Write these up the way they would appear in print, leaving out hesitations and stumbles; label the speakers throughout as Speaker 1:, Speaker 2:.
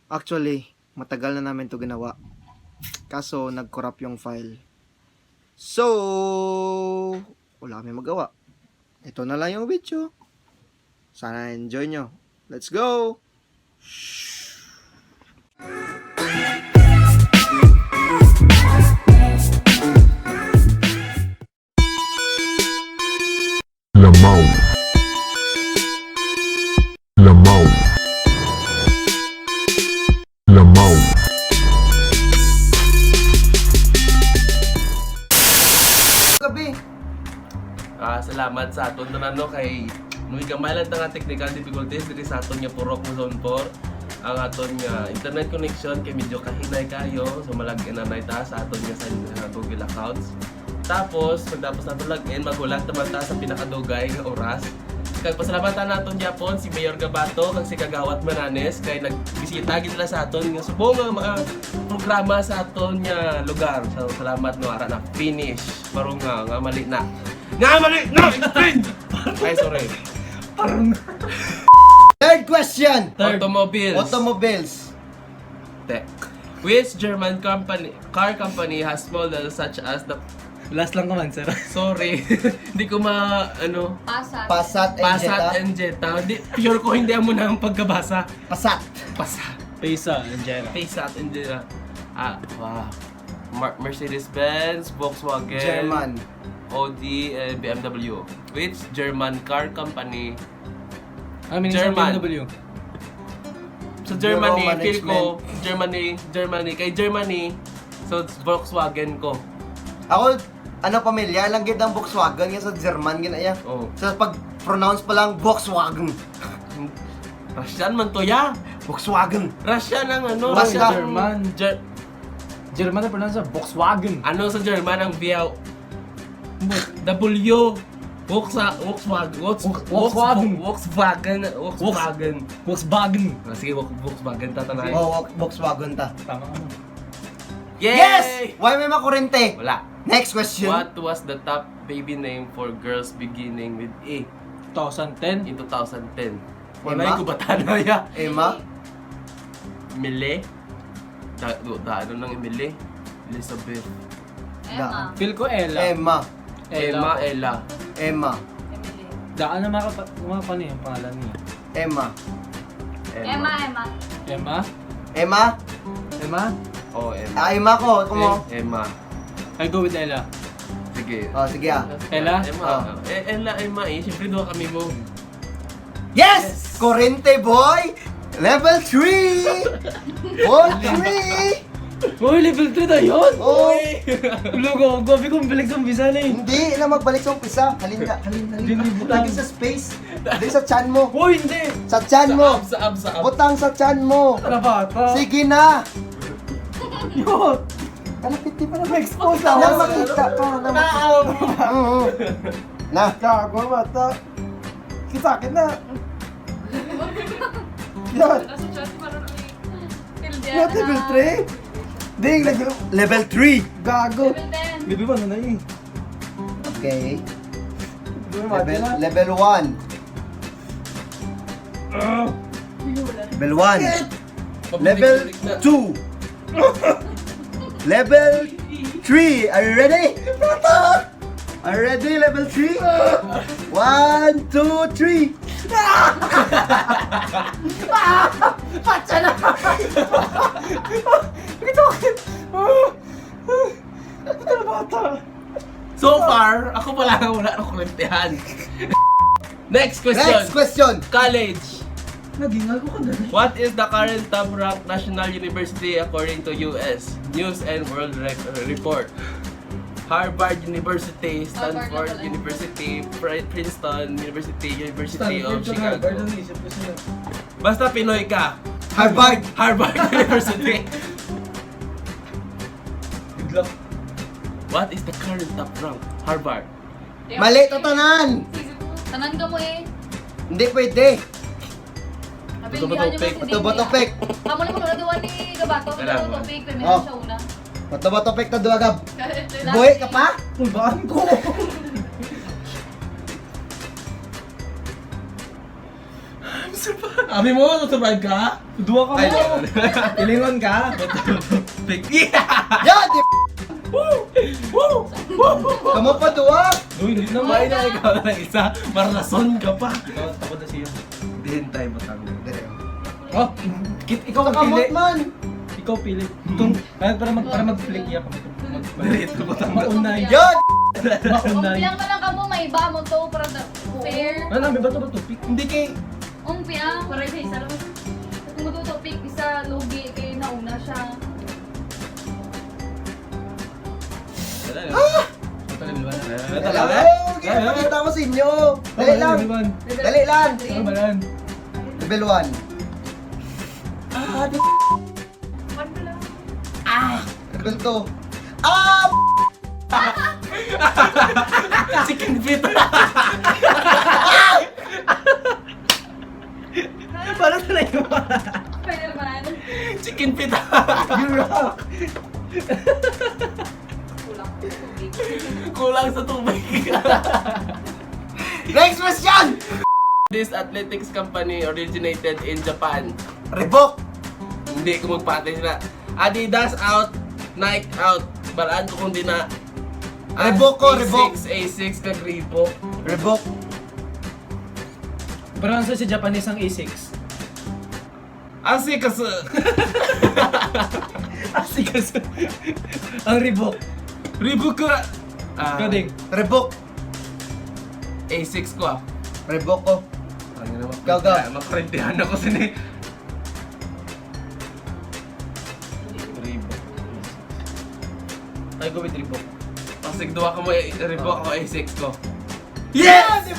Speaker 1: Actually, matagal na namin to ginawa. Kaso, nag-corrupt yung file. So, wala kami magawa. Ito na lang yung video. Sana enjoy nyo. Let's go!
Speaker 2: Lamau. Lamau. Lamau.
Speaker 1: Gabi!
Speaker 3: Salamat sa aton tanano kay nung gamay lang nga technical difficulties diri sa aton nga purok mo zone 4 ang aton nga internet connection kay medyo kahinay kayo so malagyan na ta sa aton nga sa Google accounts. Tapos pagtapos nato login magulat naman ta sa pinakadugay nga oras. Kag pasalamatan naton gyapon si Mayor Gabato kag si Kagawad Mananes kay nagbisita gid sila sa aton nga subong nga mga programa sa aton nga lugar. So salamat no ara na finish parang nga mali na. Nga mali na! Ay sorry.
Speaker 1: Third question!
Speaker 3: Automobiles.
Speaker 1: Tech.
Speaker 3: Which German car company has models such as the...
Speaker 4: Last lang naman, sir.
Speaker 3: Sorry, hindi ko
Speaker 5: Passat.
Speaker 1: Passat and Jetta.
Speaker 3: Hindi, sure ko hindi mo na ang pagkabasa.
Speaker 1: Passat.
Speaker 3: Passat.
Speaker 4: Pesa, and Jera.
Speaker 3: Passat and Jetta. Wow. Mercedes-Benz, Volkswagen,
Speaker 1: German.
Speaker 3: Audi, and BMW. Which German car company?
Speaker 4: German.
Speaker 3: German.
Speaker 4: BMW.
Speaker 3: So Germany,
Speaker 1: Euro
Speaker 3: feel ko, Germany, kay Germany, so Volkswagen ko.
Speaker 1: Ako, pamilya lang gid ang Volkswagen yan sa German ginaya.
Speaker 3: Oh.
Speaker 1: Sa pag-pronounce pa lang Volkswagen.
Speaker 3: Russian man to ya.
Speaker 1: Volkswagen.
Speaker 3: Russian ang
Speaker 1: Basta.
Speaker 4: German. German na pronounce Volkswagen.
Speaker 3: Ano sa German ang V W Volkswagen. Sige, Volkswagen tatanay.
Speaker 1: Volkswagen ta.
Speaker 4: Tama ka mo.
Speaker 3: Yay!
Speaker 1: Yes! Why may makurente?
Speaker 3: Wala.
Speaker 1: Next question.
Speaker 3: What was the top baby name for girls beginning with A
Speaker 4: 2010.
Speaker 3: in 2010?
Speaker 1: Emma?
Speaker 3: Wala ko bata na ya.
Speaker 1: Emma?
Speaker 3: Mile? Ano nang Emile? Elizabeth.
Speaker 5: Emma.
Speaker 4: Feel ko Ella.
Speaker 1: Emma.
Speaker 3: Ella.
Speaker 1: Emma.
Speaker 5: Emily.
Speaker 4: Daan na mga pa niya yung pangalan niya.
Speaker 1: Emma.
Speaker 5: Emma.
Speaker 4: Emma?
Speaker 1: Emma?
Speaker 4: Emma?
Speaker 3: Oh, Emma.
Speaker 1: Emma ko. Kumo.
Speaker 3: Emma.
Speaker 4: I go with Ella.
Speaker 3: Sige.
Speaker 1: Oh, sige
Speaker 4: Ella?
Speaker 3: Emma. Emma Siyempre doon kami mo.
Speaker 1: Yes! Kurente boy! Level 3! Ball 3!
Speaker 4: Uy, level 3 na yun!
Speaker 1: Oh!
Speaker 4: Lugo, gabi kong bilig sa umpisa na eh.
Speaker 1: Hindi na magbalik sa umpisa. Halin. Lagi sa space. Hindi sa chan mo.
Speaker 4: Uy, hindi!
Speaker 1: Sa chan mo.
Speaker 3: Sa abs.
Speaker 1: Butang sa chan mo.
Speaker 4: Tara bata.
Speaker 1: Sige na.
Speaker 4: Yun!
Speaker 1: Kalapit pa na
Speaker 4: Ma-expose
Speaker 1: na
Speaker 4: ako.
Speaker 1: makita ka na na.
Speaker 4: Gago, bata. Kita akin na. Yan.
Speaker 5: Kasi Chelsea parang
Speaker 4: What, level 3? Ding,
Speaker 1: Level 3.
Speaker 4: gago.
Speaker 5: Level 10.
Speaker 4: Level 1 na na eh.
Speaker 1: Okay. Level 1. Level 1. Level 2. Level 3. Are you ready? Are you ready? Level 3? 1, 2, 3. Patsa na!
Speaker 3: So far, ako pala nga wala akong kurentehan. Next question.
Speaker 1: Next question.
Speaker 3: College.
Speaker 4: Nagingal ko ka na.
Speaker 3: What is the current top ranked national university according to US News and World Report? Harvard University, Stanford University, Princeton University of Chicago. Basta Pinoy ka.
Speaker 1: Harvard.
Speaker 3: Harvard University. What is the current top rank? Harvard.
Speaker 1: Mali to tanan.
Speaker 5: Tanan ka mo eh.
Speaker 1: Hindi pwede.
Speaker 5: Sabi
Speaker 3: Bato
Speaker 5: niya
Speaker 3: ba
Speaker 5: nyo
Speaker 3: topic?
Speaker 5: kasi
Speaker 1: Ito ba topic?
Speaker 5: Kamu lang kung nagawa ni Gabato. Ito
Speaker 3: Alam
Speaker 5: ba
Speaker 3: mo.
Speaker 5: topic? Pero
Speaker 1: Oh.
Speaker 5: meron siya una.
Speaker 1: Ito ba topic to duwagab? Buhay ka pa?
Speaker 4: Kulbaan ko.
Speaker 3: I'm surprised. Abi mo, survive ka?
Speaker 4: Dua ka
Speaker 3: Ay,
Speaker 4: mo. Ilingon ka.
Speaker 3: Big yeah!
Speaker 1: Yan! Kamu pa tuwa?
Speaker 4: Uy, hindi na
Speaker 3: Kumain na ikaw na ng isa. Marlason ka pa.
Speaker 4: Takot na siya.
Speaker 3: Dihin tayo matang.
Speaker 4: Oh, ikaw ang pili.
Speaker 1: Nakamot man!
Speaker 4: Ikaw pili. Para mag-flick iya ka.
Speaker 3: Dito matang.
Speaker 4: Maunay.
Speaker 1: Yan!
Speaker 4: Maunay.
Speaker 5: Umpiang man lang ka mo, may iba mo to para fair.
Speaker 4: Ano, may bato ba topic?
Speaker 3: Hindi kay...
Speaker 5: Umpiang, para sa isa lang. Kung mo to topic, isa lugi kay nauna siya.
Speaker 3: Talaga?
Speaker 1: Okay, pakita ko sa inyo. Dali lang. Dali lang.
Speaker 4: Ano ba yan?
Speaker 1: Level 1.
Speaker 5: One pa lang.
Speaker 1: Level 2. Ah!
Speaker 3: Chicken feet!
Speaker 4: Parang talaga yung
Speaker 5: Spider-Man.
Speaker 3: Chicken feet!
Speaker 4: You rock!
Speaker 5: Kulang. Tubig.
Speaker 3: Kulang sa tubig.
Speaker 1: Next question!
Speaker 3: This athletics company originated in Japan.
Speaker 1: Reebok!
Speaker 3: Hindi ko magpatay sila. Adidas out, Nike out. Balaan ko kung di na.
Speaker 1: Reebok ko, Reebok.
Speaker 3: A6 kag Reebok.
Speaker 1: Reebok.
Speaker 4: Parang sa Japanese ang A6.
Speaker 3: Asikas.
Speaker 4: Asikas. Ang Reebok.
Speaker 3: Reebok ka.
Speaker 4: Kading.
Speaker 1: Reebok.
Speaker 3: A6 ko ah.
Speaker 1: Reebok ko. Go, go.
Speaker 3: Makarintihan ako sini. Reebok.
Speaker 4: I go with Reebok.
Speaker 3: Pasig duwa ka mo Reebok ako A6 ko.
Speaker 1: Yes!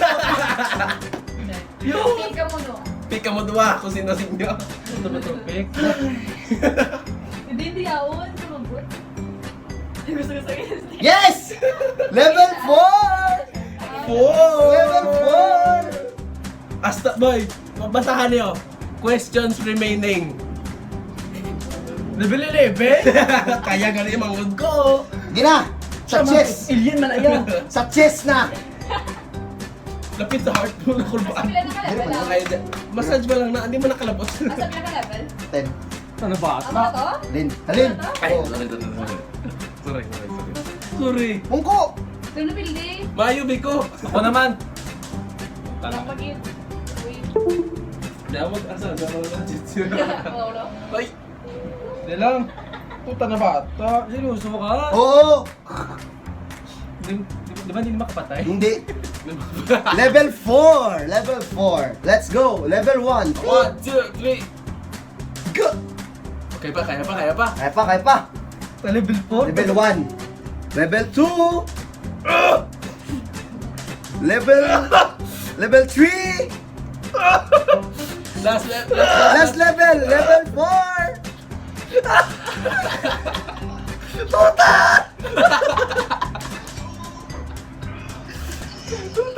Speaker 5: Pick ka mo no.
Speaker 3: Pika mo duwa kung sino sinyo.
Speaker 4: Ito ba topic?
Speaker 5: Hindi awon. Sumabot. Gusto ko sa
Speaker 1: Yes! Level 4! Level 4!
Speaker 3: Asta boy, mabasahan niyo. Questions remaining.
Speaker 4: Level 11?
Speaker 3: Kaya gani mangod ko.
Speaker 1: Gina! Sa chest!
Speaker 4: Alien man ayan.
Speaker 1: Sa chest na!
Speaker 3: Lapit sa heart mo na kulbaan.
Speaker 5: Pila na ka level ah?
Speaker 3: Massage ba lang na, hindi mo nakalabot.
Speaker 5: Asa pila ka level?
Speaker 1: 10.
Speaker 4: Ano ba?
Speaker 5: Amo na to?
Speaker 1: Lin. Halin!
Speaker 3: Ay,
Speaker 1: Oh.
Speaker 3: sorry. Sorry.
Speaker 1: Mungko!
Speaker 5: Pero napildi.
Speaker 3: Mayo biko.
Speaker 4: Ako naman.
Speaker 5: Walang pag-in. Wait.
Speaker 3: Dawag asa sa mga jitsu.
Speaker 5: Wala.
Speaker 3: Ay,
Speaker 4: Hindi lang. Puta na bata. Seryoso ka?
Speaker 1: Oo!
Speaker 4: Di ba hindi makapatay?
Speaker 1: Hindi. Level 4! Level 4. Let's go! Level 1.
Speaker 3: 1, 2, 3.
Speaker 1: Go!
Speaker 3: Okay pa, kaya pa.
Speaker 1: Kaya pa, kaya pa.
Speaker 4: Sa level 4?
Speaker 1: Level 1. Level 2. Level 3.
Speaker 3: Last level.
Speaker 1: Last level. Level 4.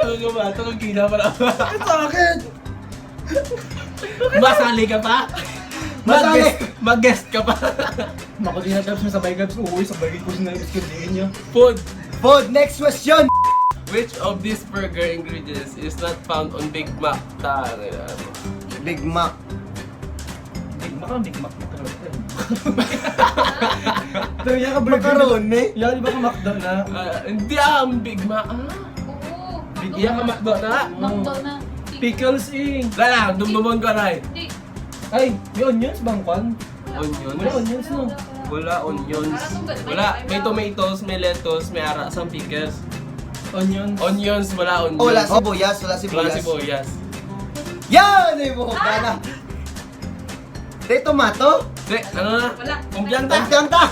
Speaker 3: Talaga ba? Talagang gina pa lang.
Speaker 1: Sa akin.
Speaker 3: Masali ka pa?
Speaker 1: Masali.
Speaker 3: Mag-guest ka pa?
Speaker 4: Naku, di na tapos sabay gabs. Uy, sabay ko na yung skilliin niya.
Speaker 3: Food.
Speaker 1: Food. Next question.
Speaker 3: Which of these burger ingredients is not found on Big Mac?
Speaker 1: Big Mac.
Speaker 4: Big Mac ang Big Mac. Pero yan ka burger.
Speaker 1: Macaroni.
Speaker 4: Yan, di ba ka McDo na?
Speaker 3: Hindi ang Big Mac.
Speaker 5: Oo.
Speaker 3: Big Iya ka McDo na?
Speaker 5: Makdo na.
Speaker 4: Pickles eh.
Speaker 3: Wala, dumdumon ka na eh.
Speaker 5: Hindi.
Speaker 4: Ay, may onions bang kwan?
Speaker 3: Onions?
Speaker 4: Wala onions no.
Speaker 3: Wala onions. Wala, may tomatoes, may lettuce, may aras ang pickles.
Speaker 4: Onions.
Speaker 3: Onions, wala onions.
Speaker 1: Oh, wala sibuyas. Wala
Speaker 3: Wala
Speaker 1: sibuyas.
Speaker 3: sibuyas.
Speaker 1: Yan! Ay mo. Gana. Tay tomato.
Speaker 3: Hindi, ano na?
Speaker 5: Wala.
Speaker 3: Kumpianta.
Speaker 1: Tagkanta.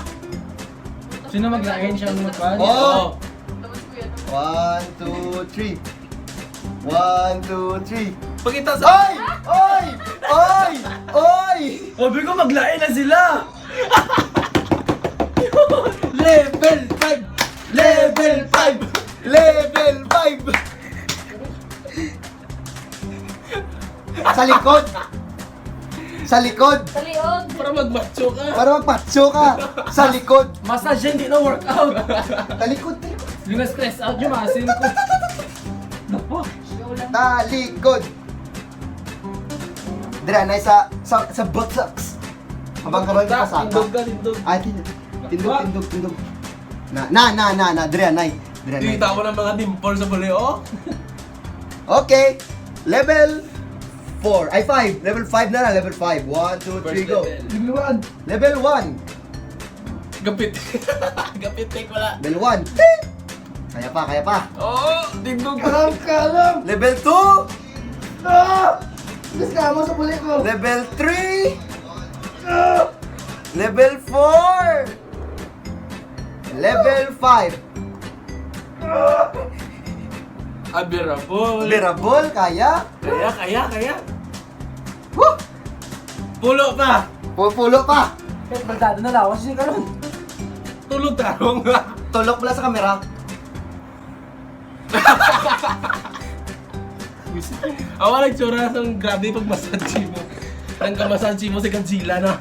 Speaker 4: Sino maglain siya ng kwan?
Speaker 1: Oh.
Speaker 5: Tapos ko yan.
Speaker 1: 1, 2, 3. 1, 2, 3.
Speaker 3: Pagkita sa...
Speaker 1: Oy! Oy! Oy! Oy!
Speaker 4: Sabi ko maglain na sila!
Speaker 1: Level 5! Level 5! Level 5! Sa likod! Sa likod!
Speaker 5: Sa liog.
Speaker 3: Para magmacho ka.
Speaker 1: Para magpatso ka! Sa likod!
Speaker 4: Massage hindi na workout!
Speaker 1: Talikod! Talikod!
Speaker 4: Yung na-stress out yung masin ko. Napo.
Speaker 1: Talikod! Dire, anay sa buttocks. Habang kabang ka sa
Speaker 3: Tindog ka, tindog.
Speaker 1: Ay, tindog. Na, dire, anay. Dire, anay.
Speaker 3: Tinita mo ng mga dimple sa buleo.
Speaker 1: Okay. Level 4. Ay, 5. Level 5 na. Level 5. 1, 2, 3, go. Level 1.
Speaker 3: Gapit. Gapit, take wala.
Speaker 1: Level 1. Kaya pa.
Speaker 3: Oh, tindog.
Speaker 1: Kalam. Level 2. Let's mo sa puli ko. Level 3. Level 4. Level 5.
Speaker 3: Admirable.
Speaker 1: Bearable, kaya.
Speaker 3: Kaya.
Speaker 1: Woo!
Speaker 3: Pulo pa.
Speaker 1: Pupulo pa.
Speaker 4: Kahit baldado na lawas siya karon.
Speaker 3: Tulog tarong.
Speaker 1: Tulok pala sa kamera.
Speaker 3: Awa nagtsura sa grabe pag massage mo. Ang ka-massage mo si Godzilla na.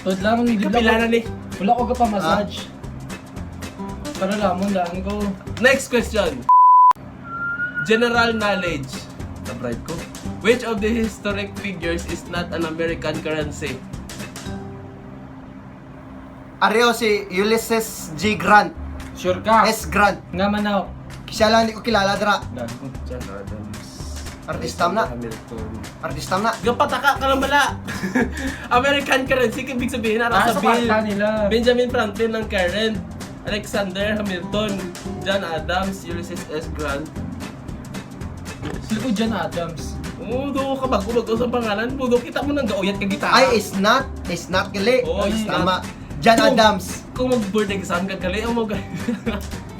Speaker 4: Tod lang, hindi
Speaker 3: Kapila na ni.
Speaker 4: Wala ko ka pa massage. Para lamon lang ko.
Speaker 3: Next question. General knowledge. Sabride ko. Which of the historic figures is not an American currency?
Speaker 1: Areo si Ulysses G. Grant.
Speaker 4: Sure ka?
Speaker 1: S. Grant.
Speaker 4: Nga man ako.
Speaker 1: Siya lang hindi ko kilala dra.
Speaker 3: John Adams.
Speaker 1: Artista na.
Speaker 3: Hamilton.
Speaker 1: Artista na.
Speaker 3: Gapataka ka lang bala. American currency, ibig sabihin na
Speaker 4: Ah,
Speaker 3: sa
Speaker 4: sa
Speaker 3: bill.
Speaker 4: kwarta nila.
Speaker 3: Benjamin Franklin ng current. Alexander Hamilton. John Adams. Ulysses S. Grant.
Speaker 4: Sila ko John Adams.
Speaker 3: Do ka bago sa pangalan mo. Do kita mo nang gauyat ka gitara.
Speaker 1: Ay, is not gali.
Speaker 3: Oo, is
Speaker 1: Tama. John Adams.
Speaker 3: Kung mag-board exam ka gali, ang mag...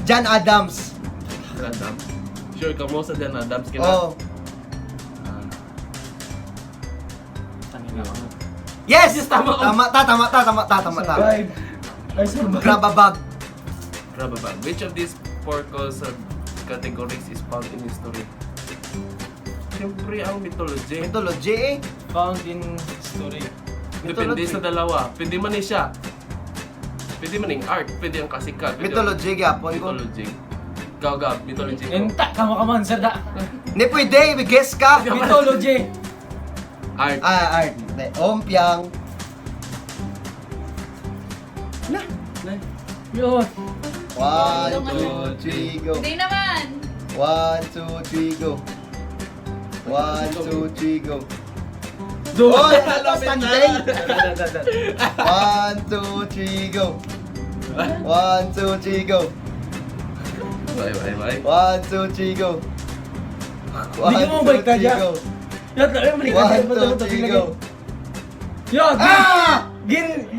Speaker 1: John Adams.
Speaker 3: John Adams. Sure ka mo sa John Adams kina?
Speaker 1: Oh.
Speaker 4: Tangina ko.
Speaker 1: Yes!
Speaker 3: Yes, tama.
Speaker 1: Tama.
Speaker 4: Survive. I survived.
Speaker 1: Grab a bag.
Speaker 3: Grab a bag. Which of these four categories is found in history? Siyempre ang mythology.
Speaker 1: Mythology eh.
Speaker 4: Found in history.
Speaker 3: Depende
Speaker 1: mythology.
Speaker 3: sa dalawa. Pwede man ni siya. Pwede man yung art. Pwede ang kasikat. Pwede
Speaker 1: Mythology gyapon ko.
Speaker 3: Mythology. Gawgab. Mythology ko.
Speaker 4: Enta, kama ka man, sir da.
Speaker 1: Hindi pwede, guess ka.
Speaker 4: Mythology.
Speaker 3: Art.
Speaker 1: Art. Ompiang.
Speaker 4: Yun.
Speaker 1: 1, 2, 3, go.
Speaker 5: Hindi naman.
Speaker 1: 1, 2, 3, go. 1, 2, 3, go.
Speaker 3: Do.
Speaker 1: Oh, standing. 1, 2, 3, go. 1, 2, 3, go.
Speaker 3: Bye.
Speaker 1: 1, 2, 3, go.
Speaker 4: Hindi ka mo balik ka dyan.
Speaker 1: go.
Speaker 4: Yan, tayo balik ka.
Speaker 1: 1, 2, 3, go.
Speaker 4: Yan,
Speaker 1: Ah!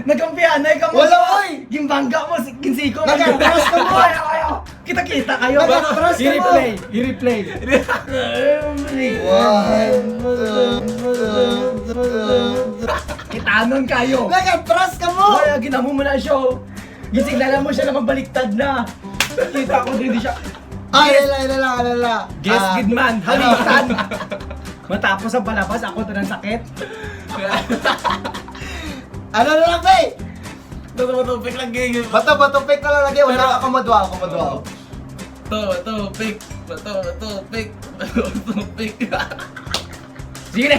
Speaker 4: nagampihan na ikaw mo.
Speaker 1: Wala, oy!
Speaker 4: Gimbangga mo, ginsiko mo.
Speaker 1: Nag-atras ka mo.
Speaker 4: Ayaw. Kita-kita kayo.
Speaker 1: Nag-atras ka mo.
Speaker 4: I-replay.
Speaker 1: 1, 2,
Speaker 4: Kitanon kayo.
Speaker 1: Nag-atras ka mo!
Speaker 4: Kaya ginamo mo na show. Gisignalan mo siya na magbaliktad na. Kita ko din siya.
Speaker 1: Ay, alala.
Speaker 4: Guess good man, halitan. Matapos ang palabas, ako to ng sakit.
Speaker 1: Ano na lang, Bay?
Speaker 3: Tupik lang gigil.
Speaker 1: Bato, pick na lang lagi. Wala ako madwa.
Speaker 3: Tupik.
Speaker 4: Sige na.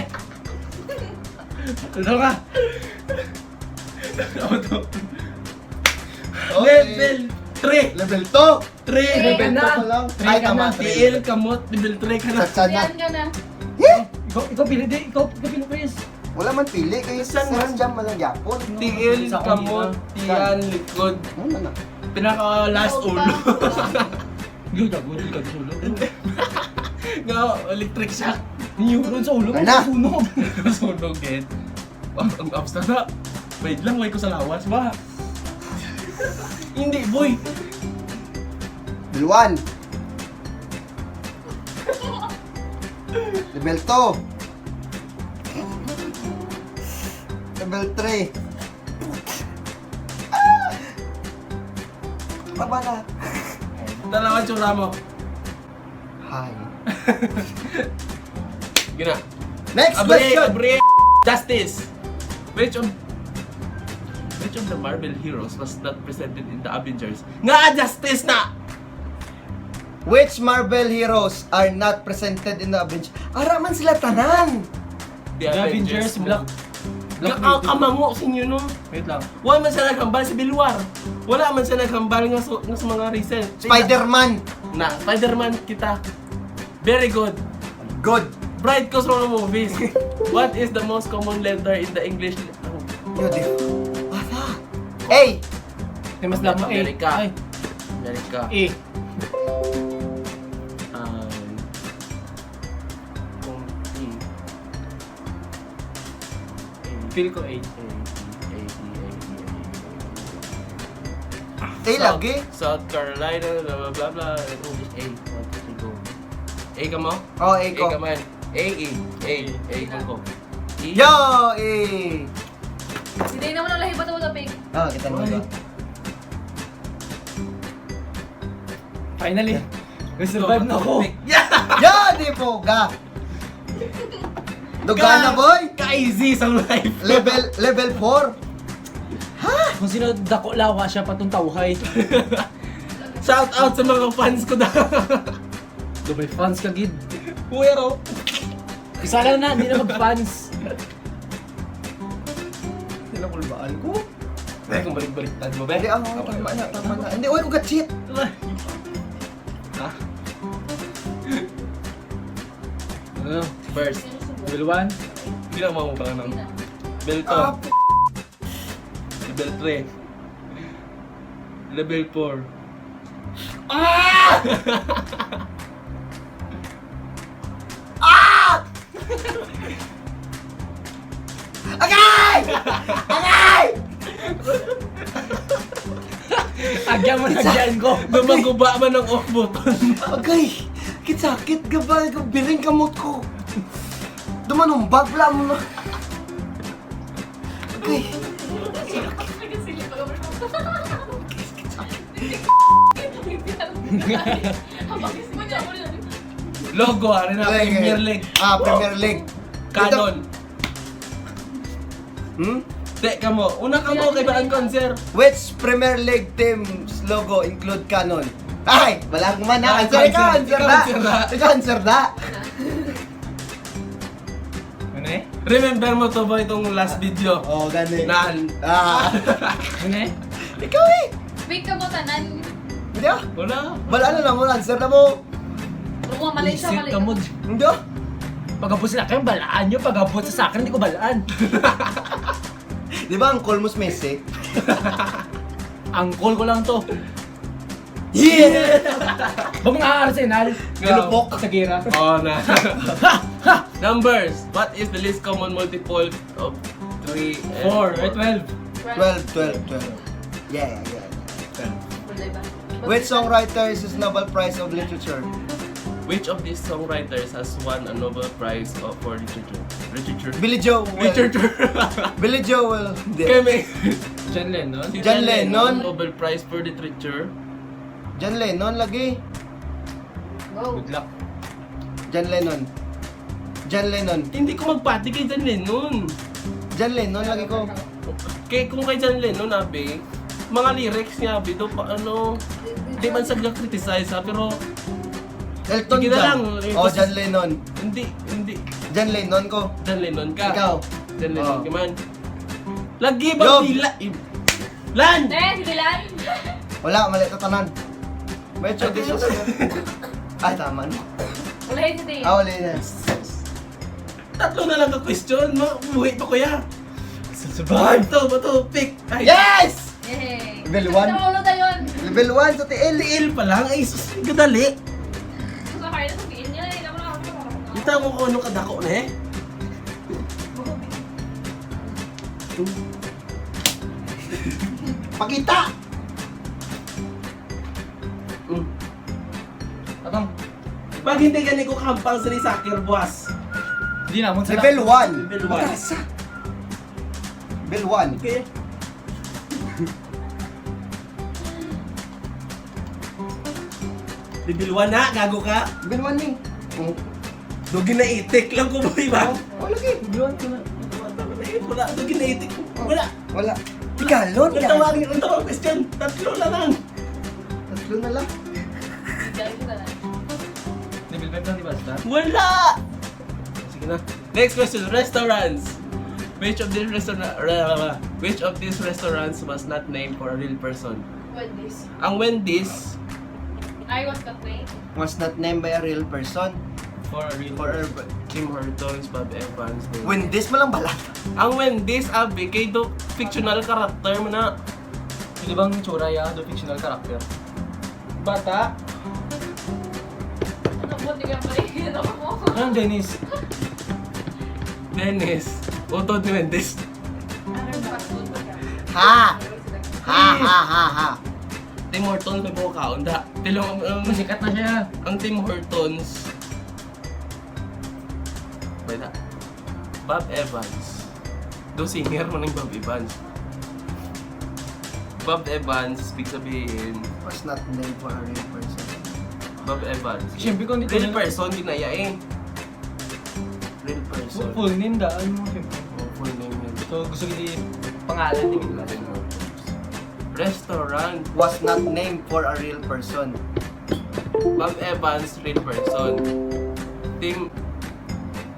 Speaker 4: Ano ka?
Speaker 3: Level 3.
Speaker 1: Level 2.
Speaker 3: 3.
Speaker 4: Level na.
Speaker 1: pa lang.
Speaker 4: Three
Speaker 1: Ay,
Speaker 4: ka
Speaker 1: tama.
Speaker 4: na.
Speaker 3: TL, kamot, level 3 ka na.
Speaker 1: Satsa na.
Speaker 5: Ayan ka na.
Speaker 4: Ikaw pili di. Ikaw pili Chris.
Speaker 1: Wala man pili. Kaya
Speaker 3: Saan
Speaker 1: saan
Speaker 3: man?
Speaker 1: dyan man lang yapon.
Speaker 3: TL,
Speaker 4: Sa
Speaker 3: kamot,
Speaker 4: kanina.
Speaker 3: tiyan, likod.
Speaker 1: Ano na?
Speaker 3: Pinaka last ulo.
Speaker 4: Gud ka sulo.
Speaker 3: Nga, electric shock.
Speaker 4: Neuron sa ulo mo
Speaker 1: Ano?
Speaker 4: sunog.
Speaker 3: Sunog eh. Ang ups na. Wait lang, wait ko sa lawas ba? Hindi, boy.
Speaker 1: Level 1. Level 2. Level 3. Baba na.
Speaker 3: Dalawa tsura mo.
Speaker 1: Hi.
Speaker 3: Gina.
Speaker 1: Next
Speaker 3: Abre,
Speaker 1: question.
Speaker 3: abre. Justice. Which of the Marvel heroes was not presented in the Avengers? Nga, Justice na!
Speaker 1: Which Marvel heroes are not presented in the Avengers? Araman sila tanan.
Speaker 3: The
Speaker 4: Avengers, Black
Speaker 3: Kamango sa inyo, no?
Speaker 4: Wait lang.
Speaker 3: Wala man siya naghambal sa Bilwar. Wala man siya naghambal nga sa mga recent.
Speaker 1: Spider-Man.
Speaker 3: Na, Spider-Man kita. Very good.
Speaker 1: Good.
Speaker 3: Bright Cosmo movies. What is the most common letter in the English?
Speaker 1: Beautiful. Wala. A.
Speaker 4: May mas lama A.
Speaker 3: Amerika.
Speaker 4: Ay,
Speaker 3: Amerika.
Speaker 4: A.
Speaker 3: Kung
Speaker 4: Feel ko A.
Speaker 1: A lagi.
Speaker 3: South Carolina, blah blah blah blah. English A. 1, 2, 3, go. A ka mo?
Speaker 1: Oh, A
Speaker 3: A
Speaker 1: ko.
Speaker 3: ka man. A, E. A ko. E.
Speaker 1: Yo, A.
Speaker 5: Hindi naman ang lahi ba ito topic?
Speaker 1: Oh, kita mo ba?
Speaker 4: Finally. Survive na ako.
Speaker 1: Yo, di po ga. Dugana boy.
Speaker 3: Ka-easy sa life.
Speaker 1: Level 4.
Speaker 4: Kung sino dako lawa siya patong tawhay.
Speaker 3: Shout out sa mga fans ko na.
Speaker 4: Dubai fans ka gid.
Speaker 3: Pero,
Speaker 4: Isa lang na, hindi na mag-fans.
Speaker 1: Sinakulbaan ko.
Speaker 3: Ay, kung balik-baliktad mo, be?
Speaker 1: Hindi ako, tama na. Hindi, oy, ko ga-cheat.
Speaker 3: Ha?
Speaker 4: Ano?
Speaker 3: First.
Speaker 4: Level 1.
Speaker 3: Hindi na mo pa ng Level 2.
Speaker 1: Ah,
Speaker 3: Level 3. Level 4.
Speaker 1: Agay! Agay!
Speaker 4: Agyan mo na dyan ko.
Speaker 3: Gumaguba man ng off button.
Speaker 1: Agay! Kitsakit gabal, biring kamot ko. Dumanumbag lang mo na. Agay!
Speaker 3: Logo, ano na, Premier League.
Speaker 1: Ah, Premier League.
Speaker 3: Canon.
Speaker 1: Hmm?
Speaker 3: Te, kamo. Una kamo kay Baan Concert.
Speaker 1: Which Premier League team's logo include canon? Ay! Walang man
Speaker 3: Ah,
Speaker 1: na. Answer ka! Answer na!
Speaker 3: answer na.
Speaker 1: Ikaw answer na!
Speaker 4: Ano eh?
Speaker 3: Remember mo to ba itong last video?
Speaker 1: Oh, gani.
Speaker 3: Nan.
Speaker 1: Ah!
Speaker 4: Ano eh?
Speaker 1: Ikaw eh!
Speaker 5: Fake ka mo tanan.
Speaker 1: Hindi ah!
Speaker 3: Wala.
Speaker 1: Wala na mo, answer na mo!
Speaker 5: Kung mga mali siya,
Speaker 4: Isit
Speaker 5: mali
Speaker 4: ka mo.
Speaker 1: Hindi ah!
Speaker 4: Pag-abot sila kayo, balaan nyo. Pag-abot sa akin, hindi ko balaan.
Speaker 1: Di ba ang Colmus Messi?
Speaker 4: Ang call ko lang to.
Speaker 1: Yeah!
Speaker 4: Ba mga Arsenal?
Speaker 1: Galupok.
Speaker 4: Sa gira.
Speaker 3: Oh, na. Numbers. What is the least common multiple of 3 and
Speaker 4: 4 or 12.
Speaker 1: 12. Yeah.
Speaker 5: Wala ba?
Speaker 1: Which songwriter is Nobel Prize of Literature?
Speaker 3: Which of these songwriters has won a Nobel Prize for literature? Literature.
Speaker 1: Billy Joel.
Speaker 3: Literature.
Speaker 1: Billy Joel. Hindi.
Speaker 3: Kami.
Speaker 4: John Lennon.
Speaker 3: Si
Speaker 1: John Lennon.
Speaker 3: Nobel Prize for literature.
Speaker 1: John Lennon lagi.
Speaker 5: Go.
Speaker 4: Good luck.
Speaker 1: John Lennon. John Lennon.
Speaker 3: Hindi ko magpati kay John Lennon.
Speaker 1: John Lennon lagi ko.
Speaker 3: Kung kay John Lennon, abi, mga lyrics niya, abi, do paano, hindi man sa criticize ha, pero
Speaker 1: Elton
Speaker 3: Sige na
Speaker 1: John.
Speaker 3: lang.
Speaker 1: Oh, John Lennon.
Speaker 3: hindi.
Speaker 1: John Lennon ko.
Speaker 3: John Lennon ka.
Speaker 1: Ikaw.
Speaker 3: John Lennon
Speaker 1: Oh.
Speaker 3: ka man. Lagi ba
Speaker 1: Yo.
Speaker 3: pila? Lan!
Speaker 5: Eh, si Dilan.
Speaker 1: Wala, mali ito tanan. May tradition. Ay, tama no.
Speaker 5: Wala yun si Dilan.
Speaker 1: Ah, wala na.
Speaker 3: Tatlo na lang ka question. Buhay pa kuya. Survive to, ba to? Pick. Ay,
Speaker 1: Yes!
Speaker 5: Yay.
Speaker 1: Level 1.
Speaker 5: Sa ulo na yun.
Speaker 1: Level 1 sa TL.
Speaker 3: Il pa lang. Ay, sus, kadali.
Speaker 5: Sa kaya na sabihin niya. Hindi naman ako.
Speaker 3: Kita mo kung ano kadako na eh.
Speaker 1: Pakita!
Speaker 4: Atang.
Speaker 3: Pag hindi gani ko kampang sa ni Sakir Buwas.
Speaker 4: Hindi na, mo sa
Speaker 1: Level 1.
Speaker 3: Level 1.
Speaker 1: Level 1.
Speaker 3: Okay. Level 1 na, gago ka.
Speaker 1: Level 1 ning. Oh,
Speaker 3: Dugi na itik lang ko boy ba?
Speaker 1: wala lagi.
Speaker 3: Wala, dugi na itik. Wala.
Speaker 1: Wala. Galon.
Speaker 3: Ang tawag question. Tatlo na lang.
Speaker 1: Tatlo na lang.
Speaker 5: Galing si Dilan.
Speaker 4: Level 5 lang, di ba?
Speaker 3: Wala! Sige na. Next question, restaurants. Which of these restaurants was not named for a real person?
Speaker 5: Wendy's.
Speaker 3: Ang Wendy's
Speaker 5: I was the plane.
Speaker 1: Was not named by a real person.
Speaker 3: for a real Tim Hortons, Bob Evans.
Speaker 1: Wendy's mo lang balat.
Speaker 3: Ang Wendy's, abi, kay do fictional character mo na.
Speaker 4: Hindi bang tsura ya? Do fictional character?
Speaker 3: Bata.
Speaker 5: Ano mo, di ka pa rin. Ano mo?
Speaker 4: Anong Dennis?
Speaker 3: Dennis. Utod ni Wendy's.
Speaker 5: Ano ba?
Speaker 1: Ha! Ha ha ha ha.
Speaker 3: Tim Hortons may buka kaon da. Tilong
Speaker 4: Masikat na siya.
Speaker 3: ang Tim Hortons. Bada. Bob Evans. Do singer man ng Bob Evans. Bob Evans, speak sabihin.
Speaker 1: Was not named for a real person.
Speaker 3: Bob Evans.
Speaker 4: Siyempre kung dito
Speaker 3: Real person, ginaya eh. Real person.
Speaker 4: Full name daan mo. Siyempre.
Speaker 3: Oh, full name yun.
Speaker 4: So gusto ko di pangalan din.
Speaker 3: Tim Hortons. Restaurant.
Speaker 1: Was not named for a real person.
Speaker 3: Bob Evans, real person. Tim...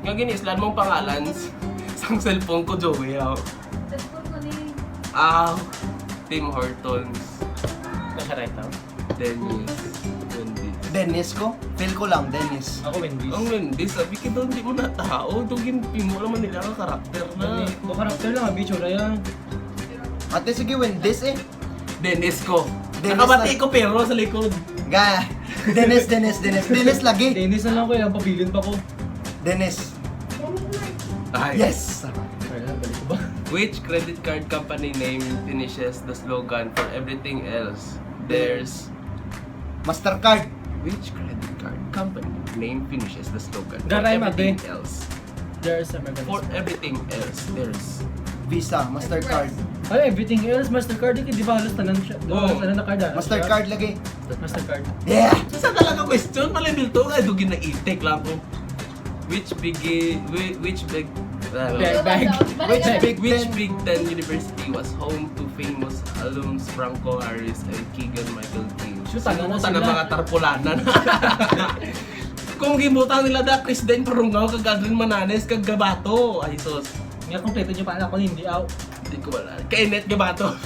Speaker 3: Nga ginislan mong pangalan sang cellphone ko, Joey.
Speaker 5: Cellphone ko ni.
Speaker 3: Tim Hortons.
Speaker 4: Nasa right now.
Speaker 3: Dennis. Wendy's.
Speaker 1: Dennis ko? Feel ko lang, Dennis.
Speaker 4: Ako Wendy's.
Speaker 3: Ang Wendy's, sabi ka daw hindi mo na tao. Dugin mo naman nila ang karakter na.
Speaker 4: Do character lang, abi tsura yan.
Speaker 1: Ate, sige, Wendy's eh.
Speaker 3: Dennis ko.
Speaker 1: Dennis
Speaker 3: Nakabati
Speaker 1: na-
Speaker 3: ko pero sa likod.
Speaker 1: Ga. Dennis lagi.
Speaker 4: Dennis na lang ko yan, pabilin pa ko.
Speaker 1: Dennis.
Speaker 3: Ay.
Speaker 1: Yes!
Speaker 4: Kaya lang, balik ko ba?
Speaker 3: Which credit card company name finishes the slogan for everything else? There's...
Speaker 1: Mastercard.
Speaker 3: Which credit card company name finishes the slogan for
Speaker 4: Garay,
Speaker 3: everything
Speaker 4: Mate.
Speaker 3: else?
Speaker 4: There's American.
Speaker 3: For everything else, there's...
Speaker 1: Visa, Mastercard.
Speaker 4: Ay, everything else, Mastercard, di ba halos tanan siya? Di ba halos tanan na card ah?
Speaker 1: Mastercard lagi.
Speaker 4: Mastercard.
Speaker 1: Yeah!
Speaker 3: Sa talaga question, malibil to. Ay, dugin na itek lang ko. Which big...
Speaker 4: Big.
Speaker 1: Which Big
Speaker 3: Which
Speaker 1: Ten?
Speaker 3: Big Ten University was home to famous alums Franco Harris and Keegan-Michael Key?
Speaker 4: Shoot, taga na
Speaker 3: Simutan ng
Speaker 4: sila.
Speaker 3: mga tarpulanan. Kung gibutan nila da, Chris Den Parungaw, kag Adrian Mananes, kag Gabato. Ay, sus.
Speaker 4: Nga kompleto niyo pa anak ko, hindi out.
Speaker 3: Hindi ko wala. Kainet Gabato.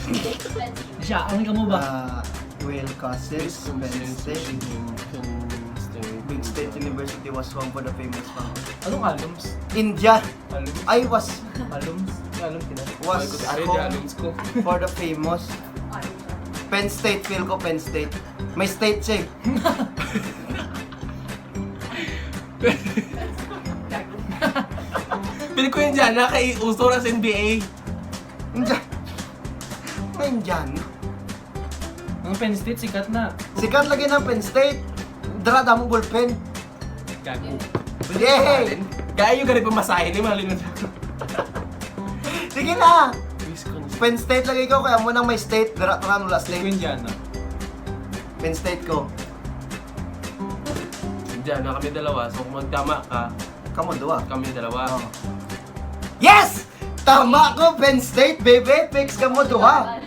Speaker 4: Siya, ang ka mo ba?
Speaker 1: Will Castles, Penn State. Big State University was home for the famous Franco.
Speaker 4: Anong alums?
Speaker 1: India.
Speaker 4: Alums?
Speaker 1: I was
Speaker 4: Alums? Alums kina?
Speaker 1: was
Speaker 3: Ay,
Speaker 1: home
Speaker 3: alums ko.
Speaker 1: for the famous Penn State. Feel ko Penn State. May state siya eh.
Speaker 3: Pili ko yun dyan na kay uso na sa NBA.
Speaker 1: India. May Indian.
Speaker 4: Ang Penn State, sikat na.
Speaker 1: Sikat lagi ng Penn State. Drada mo ballpen.
Speaker 4: Gago.
Speaker 1: Yay!
Speaker 3: Gaya yung ganit pamasahin ni Malin.
Speaker 1: Sige na!
Speaker 3: Wisconsin.
Speaker 1: Penn State lagi ko, kaya mo nang may state, dara mo last
Speaker 4: Lake
Speaker 1: lane.
Speaker 4: Indiana.
Speaker 1: Penn State ko.
Speaker 3: Diyan na kami dalawa. So kung magtama ka,
Speaker 1: Come on, duwa.
Speaker 3: kami dalawa.
Speaker 1: Oh. Yes! Tama ko, Penn State, baby! Fix ka mo, duha!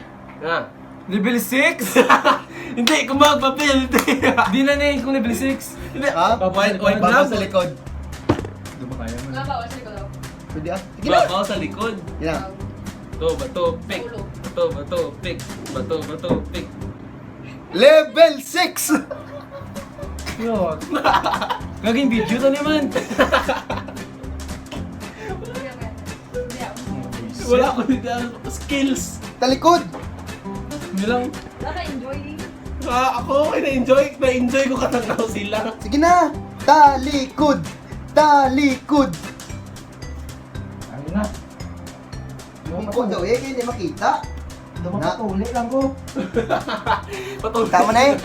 Speaker 3: Ah.
Speaker 4: Level 6?
Speaker 3: Hindi, kung magpapil.
Speaker 4: Di na na kung level 6.
Speaker 3: Hindi.
Speaker 1: Ha?
Speaker 3: White
Speaker 1: Babaw
Speaker 3: lang.
Speaker 1: sa likod.
Speaker 4: Di ba kaya mo?
Speaker 5: Nabawas ko daw.
Speaker 1: Pwede ah. Sige na!
Speaker 3: Babaw sa likod.
Speaker 1: Yan.
Speaker 3: Bato, pick.
Speaker 5: Ulo.
Speaker 3: Bato, pick. Bato, pick.
Speaker 1: Level 6!
Speaker 4: Yun. Gaging video to naman.
Speaker 3: Wala ko dito. Skills.
Speaker 1: Talikod!
Speaker 4: Hindi lang.
Speaker 5: Naka-enjoy.
Speaker 3: Ako, na-enjoy ko katanaw sila.
Speaker 1: Sige na! Talikod! Talikod!
Speaker 4: Ano na?
Speaker 1: Hindi ko daw eh, hindi makita.
Speaker 4: Dumapatuli lang ko.
Speaker 3: Patulog.
Speaker 1: Tama na eh.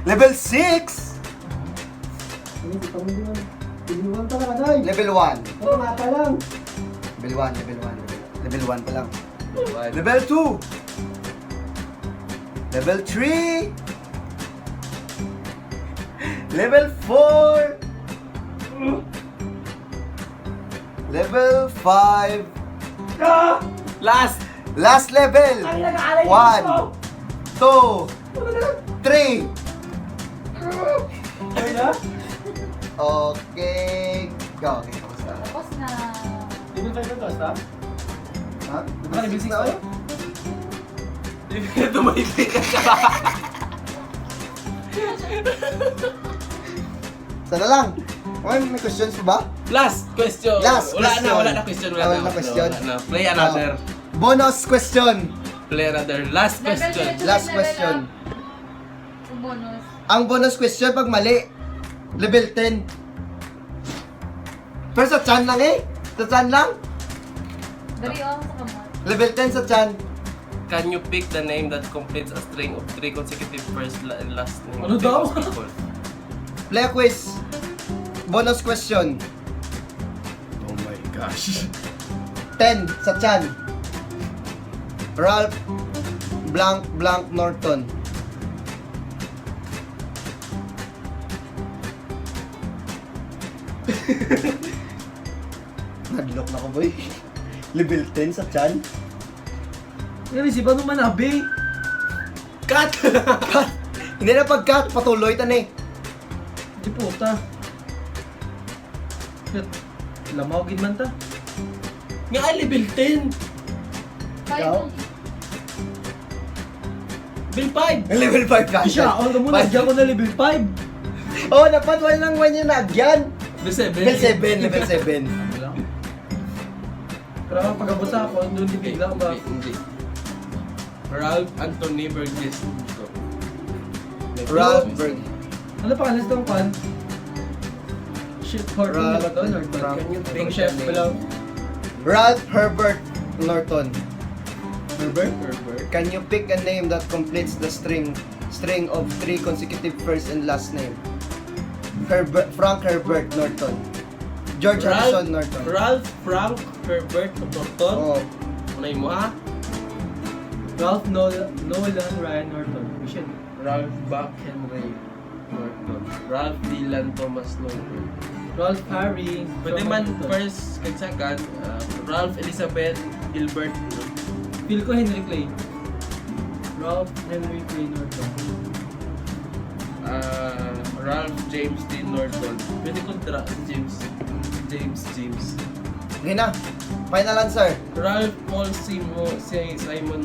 Speaker 1: Level 6!
Speaker 4: Hindi pa mo din. Pinuwan pa lang ano
Speaker 1: Level 1.
Speaker 4: Mata lang.
Speaker 1: Level 1, level 1 pa lang. Level 2. Level 3. Level 4. Level 5.
Speaker 3: Last.
Speaker 1: Last level. 1, 2, 3.
Speaker 4: Ano na?
Speaker 1: Okay. Go. Okay, kamusta?
Speaker 5: na.
Speaker 4: Level 5 na to, basta?
Speaker 1: Ha?
Speaker 4: Baka level 6 na kayo?
Speaker 3: Tumaybay ka siya.
Speaker 1: Sana lang. May questions pa ba?
Speaker 3: Last question.
Speaker 1: Last
Speaker 3: Wala
Speaker 1: question.
Speaker 3: na question.
Speaker 1: Wala na question.
Speaker 3: Wala na. Play another.
Speaker 1: Bonus question.
Speaker 3: Play another. Last
Speaker 5: Level
Speaker 3: question.
Speaker 5: diretso,
Speaker 1: Last
Speaker 5: level
Speaker 1: question.
Speaker 5: up. Yung bonus.
Speaker 1: Ang bonus question pag mali, level 10. Pero sa chan lang eh. Sa chan lang.
Speaker 5: Dari ako sa kamot.
Speaker 1: Level 10 sa chan.
Speaker 3: Can you pick the name that completes a string of 3 consecutive first and last name
Speaker 4: Ano
Speaker 3: of
Speaker 4: daw?
Speaker 3: famous people?
Speaker 1: Play a quiz. Bonus question.
Speaker 3: Oh my gosh.
Speaker 1: 10 sa chan. Ralph Blank Norton. Nadlock na ko boy. Level 10 sa chan.
Speaker 4: Ngayon, si Bano Manabe.
Speaker 1: Cut! Cut! Hindi na pag-cut, patuloy tan eh.
Speaker 4: Di puta. Shit. Lamaw gid man ta.
Speaker 3: Nga ay level 10.
Speaker 1: Ikaw?
Speaker 3: Level 5.
Speaker 1: Level 5 ka.
Speaker 4: Siya, ako mo nagyan ko na level 5.
Speaker 1: Oh, dapat wala nang one yung nagyan.
Speaker 3: Level 7.
Speaker 1: Level 7.
Speaker 4: Ano lang? Pero ang pag-abot sa ako, doon bigla ko ba?
Speaker 3: Hindi. Ralph Anthony Burgess.
Speaker 1: Ralph Berg.
Speaker 4: Ano pa kalas tong pan? Shit, Horton na ba to? Lord
Speaker 1: Ralph.
Speaker 3: Can you
Speaker 4: Itong
Speaker 3: think
Speaker 4: chef
Speaker 3: the
Speaker 4: pa lang.
Speaker 1: Ralph Herbert Norton.
Speaker 4: Herbert?
Speaker 1: Can you pick a name that completes the string of 3 consecutive first and last name? Frank Herbert Norton. George Harrison Norton.
Speaker 3: Ralph Frank Herbert Norton.
Speaker 1: Oh,
Speaker 3: Unay mo ha?
Speaker 4: Ralph Nolan Ryan Norton. We should.
Speaker 3: Ralph Buck Henry Norton. Ralph Dylan Thomas Norton.
Speaker 4: Ralph Harry.
Speaker 3: Pwede man
Speaker 4: Norton.
Speaker 3: first kag second. Ralph Elizabeth Gilbert.
Speaker 4: Feel ko Henry Clay. Ralph Henry Clay Norton.
Speaker 3: Ralph James Dean Norton. Pwede ko James.
Speaker 1: okay na. Final answer.
Speaker 3: Ralph Paul Simon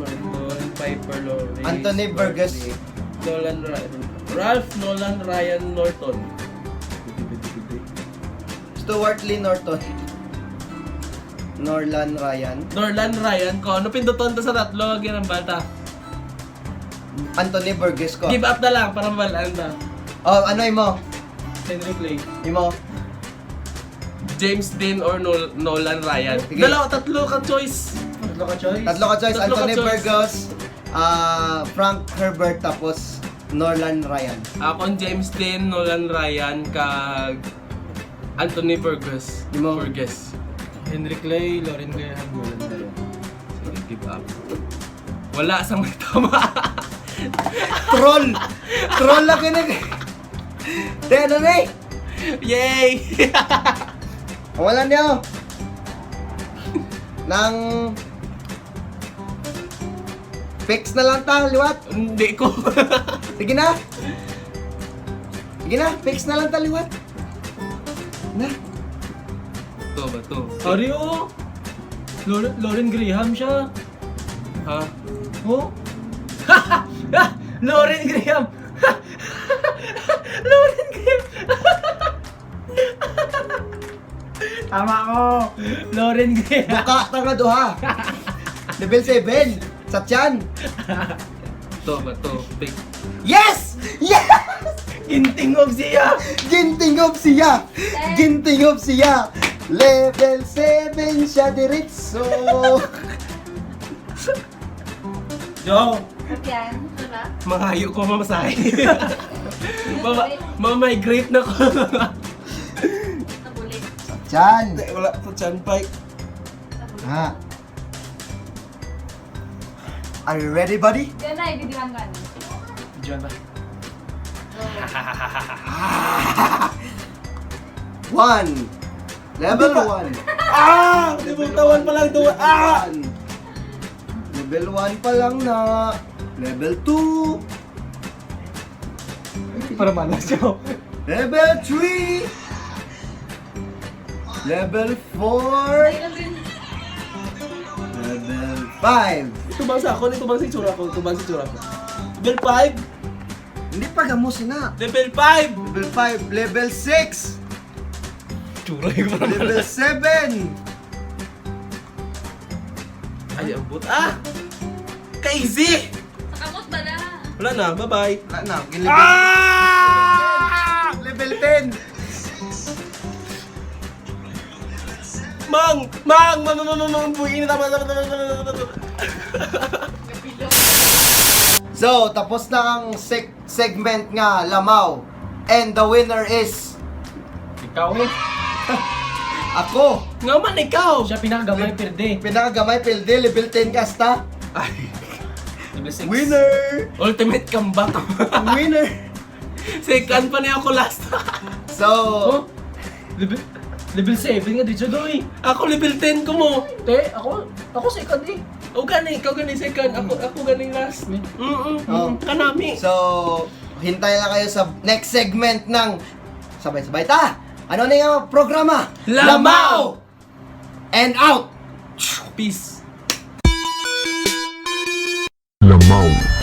Speaker 3: Norton. Piper Laurie.
Speaker 1: Anthony Burgess.
Speaker 3: Ralph Nolan Ryan Norton.
Speaker 1: Stuart Lee Norton. Norlan Ryan.
Speaker 3: Norlan Ryan ko. Ano pinduton to sa tatlo? Ganang bata.
Speaker 1: Anthony Burgess ko.
Speaker 3: Give up na lang para mabalaan na.
Speaker 1: Oh, ano mo?
Speaker 4: Henry Clay.
Speaker 1: Imo.
Speaker 3: James Dean or Nolan Ryan.
Speaker 1: Sige.
Speaker 3: Tatlo ka choice.
Speaker 4: Tatlo ka choice.
Speaker 1: Tatlo ka choice.
Speaker 3: Tatlo ka
Speaker 1: Anthony
Speaker 3: choice.
Speaker 1: Burgos, Frank Herbert, tapos Norlan Ryan.
Speaker 3: Ako James Dean, Nolan Ryan, kag Anthony Burgess.
Speaker 1: Imo.
Speaker 3: Burgess.
Speaker 4: Henry Clay, Lauren Graham, Nolan Ryan.
Speaker 3: Sige, give up. Wala sa may tama.
Speaker 1: Troll! Troll lang yun eh. Te, ano na eh?
Speaker 3: Yay!
Speaker 1: Wala niyo. Nang... Fix na lang ta, liwat.
Speaker 3: Hindi ko.
Speaker 1: Sige na. Sige na, fix na lang ta, liwat. Na.
Speaker 3: Ito ba to?
Speaker 4: Sorry oh! Lauren Graham siya.
Speaker 3: Ha?
Speaker 4: Oh? Lauren Graham! Lauren Graham! Tama ko! Lauren Graham!
Speaker 1: Buka ta nga duha. Level 7. Sa tiyan.
Speaker 3: Ito ba to? Big.
Speaker 1: Yes! Yes!
Speaker 4: Inting of siya!
Speaker 1: Ginting of siya! Ginting of siya! Level 7 siya diretso.
Speaker 4: Joe!
Speaker 5: Yan. Wala.
Speaker 3: Mangayo ko mamasahe. Mamigrate na ko.
Speaker 5: Nabulit.
Speaker 1: Tiyan.
Speaker 3: Wala sa chan pike.
Speaker 1: Ha. Are you ready, buddy?
Speaker 5: Yan na, ibidihan ka na.
Speaker 3: Diyan ba?
Speaker 1: 1. Level 1.
Speaker 3: Ah! Libutawan pa lang doon. Ah!
Speaker 1: Level 1 pa lang na. Level 2.
Speaker 4: Para malas Joe.
Speaker 1: Level 3. Level 4. Level 5.
Speaker 3: Ito bang sa ako? Ito bang sa itsura ko? Ito bang sa itsura ko? Level 5?
Speaker 1: Hindi pa gamusin na.
Speaker 3: Level 5!
Speaker 1: Level 5. Level 6.
Speaker 3: Tsura ko pa
Speaker 1: Level 7.
Speaker 3: Ay, abot. Ah! Ka-easy!
Speaker 5: Sa kamot ba na?
Speaker 3: Wala na, bye-bye.
Speaker 1: Wala na.
Speaker 3: Ah!
Speaker 1: Level 10.
Speaker 3: Mang! Buhay na tama.
Speaker 1: So, tapos na ang segment nga, Lamaw. And the winner is...
Speaker 4: Ikaw eh.
Speaker 1: Ako.
Speaker 3: Nga man ikaw!
Speaker 4: Siya pinakagamay perde.
Speaker 1: Pinakagamay pilde, level 10 kasta.
Speaker 3: Ay,
Speaker 4: Level 6.
Speaker 1: Winner!
Speaker 3: ultimate comeback.
Speaker 1: Winner!
Speaker 3: Second pa niya ako last.
Speaker 1: So,
Speaker 4: Oh, level 7 nga dito doy.
Speaker 3: Ako level 10 ko mo.
Speaker 4: Te, ako second eh.
Speaker 3: O gani, ikaw gani second. Ako gani last.
Speaker 1: Oh.
Speaker 3: Kanami.
Speaker 1: so, hintay lang kayo sa next segment ng sabay-sabay ta! Ano na yung programa?
Speaker 3: Lamaw!
Speaker 1: And out!
Speaker 3: Peace.
Speaker 2: Lamaw.